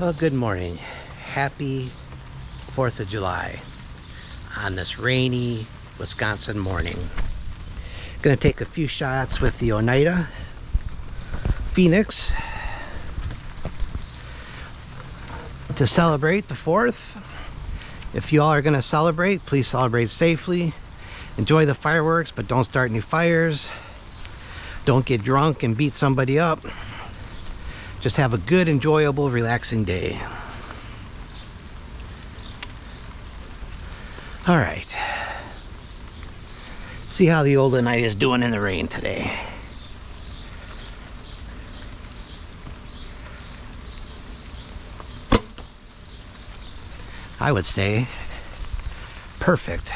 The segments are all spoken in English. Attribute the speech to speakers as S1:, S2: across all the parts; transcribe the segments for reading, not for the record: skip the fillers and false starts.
S1: Well, good morning. Happy 4th of July on this rainy Wisconsin morning. Gonna take a few shots with the Oneida Phoenix to celebrate the 4th. If you all are gonna celebrate, please celebrate safely. Enjoy the fireworks, but don't start any fires. Don't get drunk and beat somebody up. Just have a good, enjoyable, relaxing day. All right. See how the old Oneida is doing in the rain today. I would say perfect.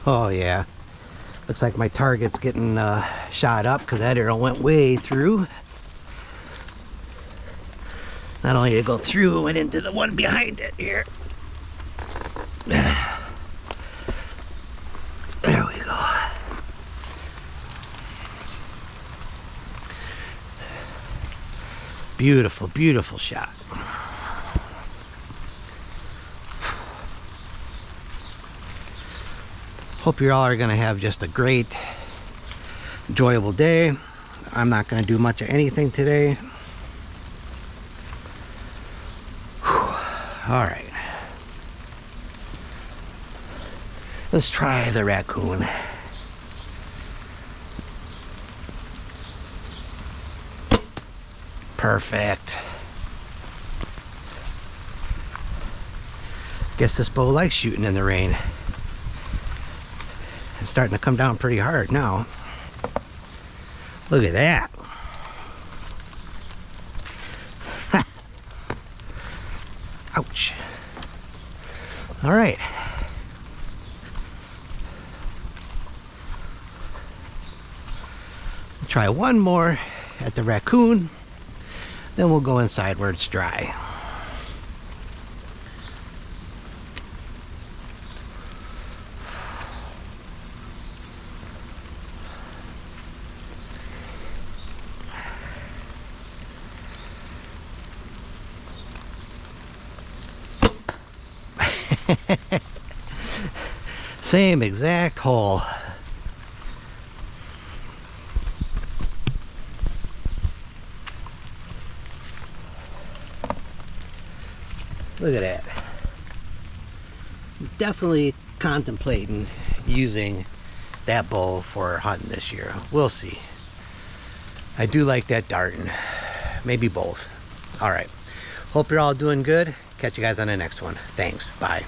S1: Oh yeah. Looks like my target's getting shot up because that arrow went way through. Not only did it go through, it went into the one behind it here. There we go. Beautiful, beautiful shot. Hope you all are going to have just a great, enjoyable day. I'm not going to do much of anything today. All right. Let's try the raccoon. Perfect. Guess this bow likes shooting in the rain. It's starting to come down pretty hard now. Look at that. Ouch. All right. We'll try one more at the raccoon, then we'll go inside where it's dry. Same exact hole. Look at that. Definitely contemplating using that bow for hunting this year. We'll see. I do like that darting. Maybe both. All right. Hope you're all doing good. Catch you guys on the next one. Thanks. Bye.